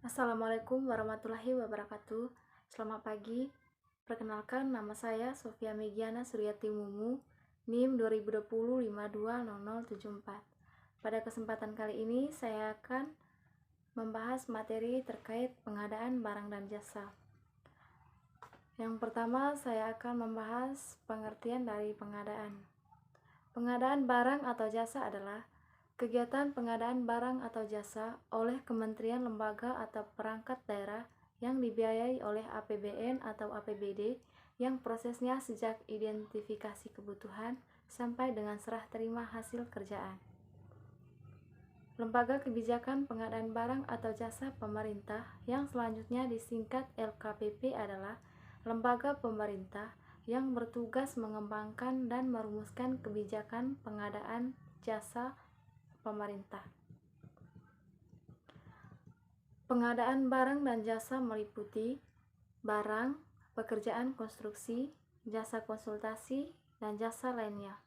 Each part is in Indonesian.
Assalamualaikum warahmatullahi wabarakatuh. Selamat pagi. Perkenalkan, nama saya Sofia Megiana Suryati Mumu, NIM 2020520074. Pada kesempatan kali ini saya akan membahas materi terkait pengadaan barang dan jasa. Yang pertama, saya akan membahas pengertian dari pengadaan. Pengadaan barang atau jasa adalah kegiatan pengadaan barang atau jasa oleh kementerian, lembaga, atau perangkat daerah yang dibiayai oleh APBN atau APBD yang prosesnya sejak identifikasi kebutuhan sampai dengan serah terima hasil kerjaan. Lembaga kebijakan pengadaan barang atau jasa pemerintah yang selanjutnya disingkat LKPP adalah lembaga pemerintah yang bertugas mengembangkan dan merumuskan kebijakan pengadaan jasa pemerintah. Pengadaan barang dan jasa meliputi barang, pekerjaan konstruksi, jasa konsultasi, dan jasa lainnya.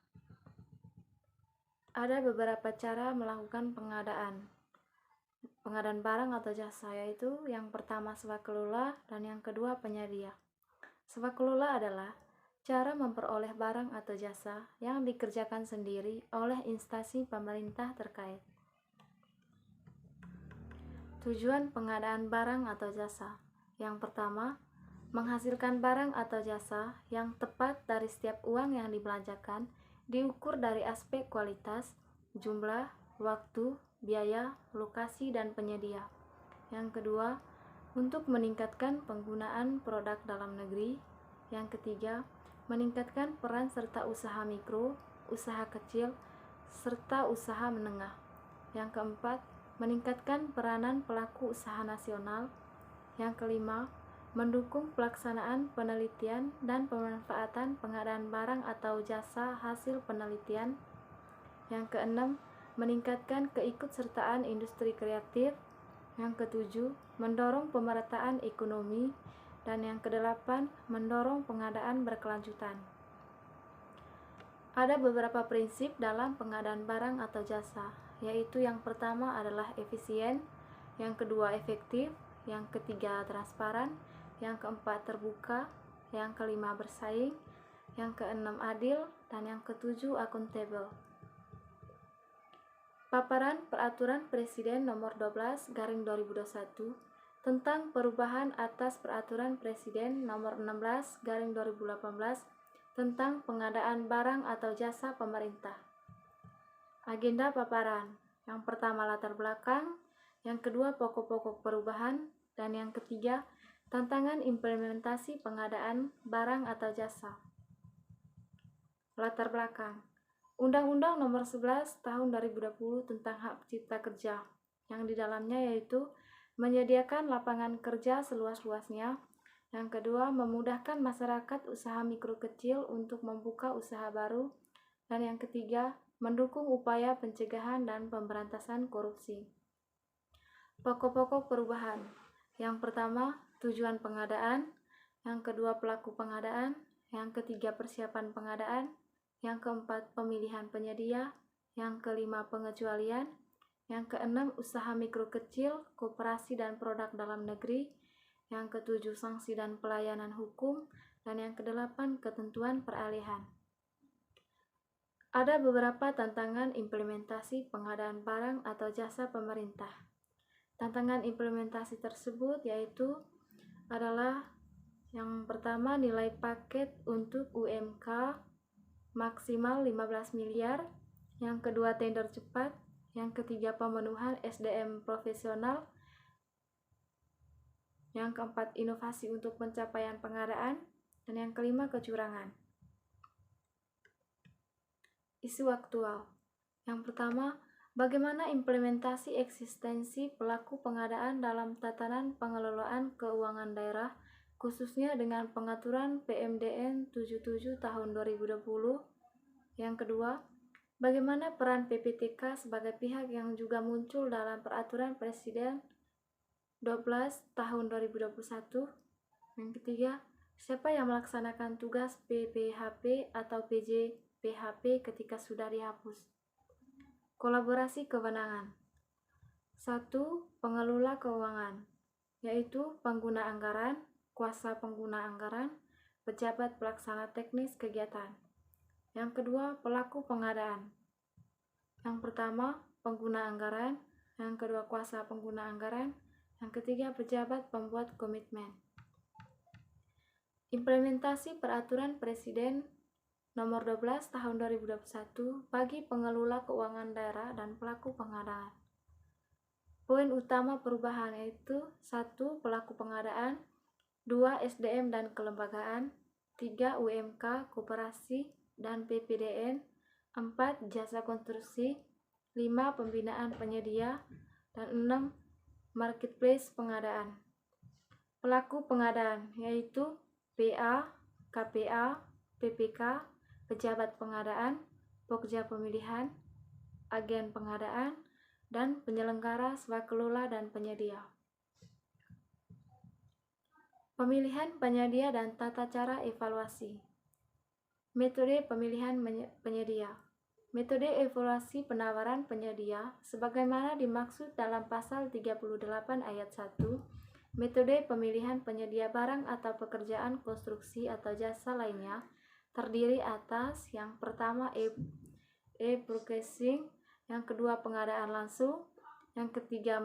Ada beberapa cara melakukan pengadaan barang atau jasa, yaitu yang pertama swakelola dan yang kedua penyedia. Swakelola adalah cara memperoleh barang atau jasa yang dikerjakan sendiri oleh instansi pemerintah terkait. Tujuan pengadaan barang atau jasa. Yang pertama, menghasilkan barang atau jasa yang tepat dari setiap uang yang dibelanjakan, diukur dari aspek kualitas, jumlah, waktu, biaya, lokasi, dan penyedia. Yang kedua, untuk meningkatkan penggunaan produk dalam negeri. Yang ketiga, meningkatkan peran serta usaha mikro, usaha kecil, serta usaha menengah. Yang keempat, meningkatkan peranan pelaku usaha nasional. Yang kelima, mendukung pelaksanaan penelitian dan pemanfaatan pengadaan barang atau jasa hasil penelitian. Yang keenam, meningkatkan keikutsertaan industri kreatif. Yang ketujuh, mendorong pemerataan ekonomi. Dan yang kedelapan, mendorong pengadaan berkelanjutan. Ada beberapa prinsip dalam pengadaan barang atau jasa, yaitu yang pertama adalah efisien, yang kedua efektif, yang ketiga transparan, yang keempat terbuka, yang kelima bersaing, yang keenam adil, dan yang ketujuh akuntabel. Paparan Peraturan Presiden Nomor 12/2021 tentang perubahan atas Peraturan Presiden Nomor 16/2018 tentang pengadaan barang atau jasa pemerintah. Agenda paparan. Yang pertama latar belakang, yang kedua pokok-pokok perubahan, dan yang ketiga tantangan implementasi pengadaan barang atau jasa. Latar belakang. Undang-Undang Nomor 11 Tahun 2020 tentang Hak Cipta Kerja, yang di dalamnya yaitu menyediakan lapangan kerja seluas-luasnya. Yang kedua, memudahkan masyarakat usaha mikro kecil untuk membuka usaha baru. Dan yang ketiga, mendukung upaya pencegahan dan pemberantasan korupsi. Pokok-pokok perubahan. Yang pertama, tujuan pengadaan. Yang kedua, pelaku pengadaan. Yang ketiga, persiapan pengadaan. Yang keempat, pemilihan penyedia. Yang kelima, pengecualian. Yang keenam, usaha mikro kecil, koperasi dan produk dalam negeri. Yang ketujuh, sanksi dan pelayanan hukum. Dan yang kedelapan, ketentuan peralihan. Ada beberapa tantangan implementasi pengadaan barang atau jasa pemerintah. Tantangan implementasi tersebut yaitu adalah yang pertama, nilai paket untuk UMK maksimal 15 miliar. Yang kedua, tender cepat. Yang ketiga, pemenuhan SDM profesional. Yang keempat, inovasi untuk pencapaian pengadaan. Dan yang kelima, kecurangan. Isu aktual. Yang pertama, bagaimana implementasi eksistensi pelaku pengadaan dalam tatanan pengelolaan keuangan daerah, khususnya dengan pengaturan PMDN 77 tahun 2020. Yang kedua, bagaimana peran PPTK sebagai pihak yang juga muncul dalam Peraturan Presiden 12 tahun 2021. Yang ketiga, siapa yang melaksanakan tugas PPHP atau PJPHP ketika sudah dihapus. Kolaborasi kewenangan. 1. Pengelola keuangan. yaitu pengguna anggaran, kuasa pengguna anggaran, pejabat pelaksana teknis kegiatan. Yang kedua, pelaku pengadaan. Yang pertama, pengguna anggaran. Yang kedua, kuasa pengguna anggaran. Yang ketiga, pejabat pembuat komitmen. Implementasi Peraturan Presiden Nomor 12 Tahun 2021 bagi pengelola keuangan daerah dan pelaku pengadaan. Poin utama perubahan yaitu 1. Pelaku pengadaan, 2. SDM dan kelembagaan, 3. UMK, koperasi, dan PPDN, 4. Jasa konstruksi, 5. Pembinaan penyedia, dan 6. Marketplace pengadaan. Pelaku pengadaan yaitu PA, KPA, PPK, pejabat pengadaan, pokja pemilihan, agen pengadaan, dan penyelenggara swakelola dan penyedia. Pemilihan penyedia dan tata cara evaluasi. Metode pemilihan penyedia. Metode evaluasi penawaran penyedia sebagaimana dimaksud dalam pasal 38 ayat 1. Metode pemilihan penyedia barang atau pekerjaan konstruksi atau jasa lainnya terdiri atas yang pertama e-procurement, yang kedua pengadaan langsung, yang ketiga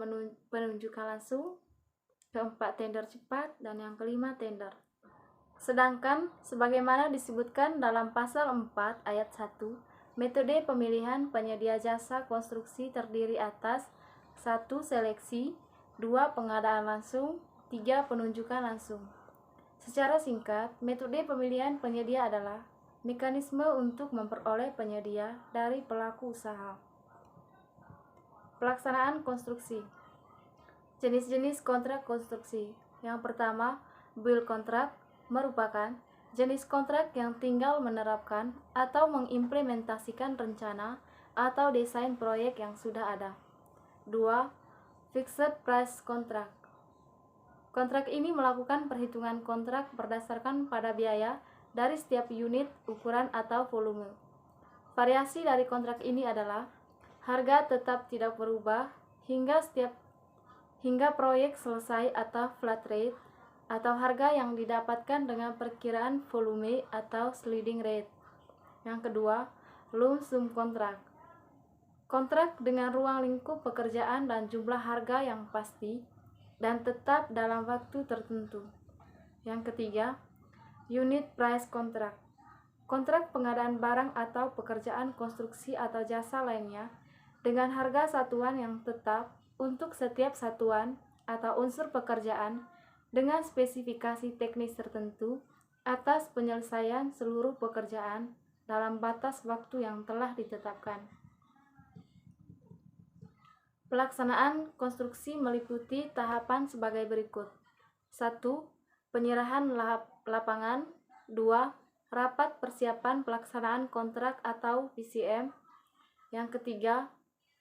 penunjukan langsung, keempat tender cepat, dan yang kelima tender. Sedangkan sebagaimana disebutkan dalam pasal 4 ayat 1, metode pemilihan penyedia jasa konstruksi terdiri atas 1. Seleksi, 2. Pengadaan langsung, 3. Penunjukan langsung. Secara singkat, metode pemilihan penyedia adalah mekanisme untuk memperoleh penyedia dari pelaku usaha. Pelaksanaan konstruksi. Jenis-jenis kontrak konstruksi. Yang pertama, build kontrak merupakan jenis kontrak yang tinggal menerapkan atau mengimplementasikan rencana atau desain proyek yang sudah ada. 2. Fixed price kontrak. Kontrak ini melakukan perhitungan kontrak berdasarkan pada biaya dari setiap unit, ukuran, atau volume. Variasi dari kontrak ini adalah harga tetap tidak berubah hingga proyek selesai atau flat rate, atau harga yang didapatkan dengan perkiraan volume atau sliding rate. Yang kedua, lump sum kontrak. Kontrak dengan ruang lingkup pekerjaan dan jumlah harga yang pasti dan tetap dalam waktu tertentu. Yang ketiga, unit price kontrak. Kontrak pengadaan barang atau pekerjaan konstruksi atau jasa lainnya dengan harga satuan yang tetap untuk setiap satuan atau unsur pekerjaan dengan spesifikasi teknis tertentu atas penyelesaian seluruh pekerjaan dalam batas waktu yang telah ditetapkan. Pelaksanaan konstruksi meliputi tahapan sebagai berikut. 1. Penyerahan lapangan. 2. Rapat persiapan pelaksanaan kontrak atau PCM. Yang ketiga,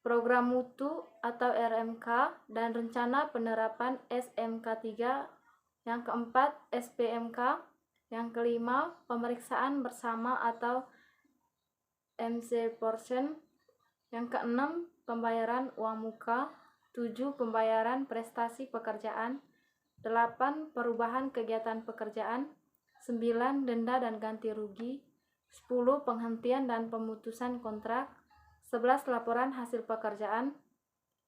program mutu atau RMK dan rencana penerapan SMK 3. Yang keempat, SPMK. Yang kelima, pemeriksaan bersama atau MC portion. Yang keenam, pembayaran uang muka. 7. Pembayaran prestasi pekerjaan. 8. Perubahan kegiatan pekerjaan. 9. Denda dan ganti rugi. 10. Penghentian dan pemutusan kontrak. 11. Laporan hasil pekerjaan.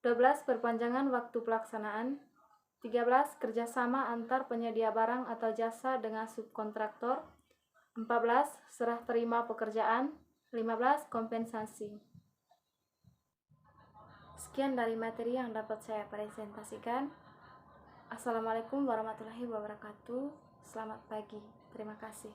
12. Perpanjangan waktu pelaksanaan. 13. Kerjasama antar penyedia barang atau jasa dengan subkontraktor. 14. Serah terima pekerjaan. 15. Kompensasi. Sekian dari materi yang dapat saya presentasikan. Assalamualaikum warahmatullahi wabarakatuh. Selamat pagi. Terima kasih.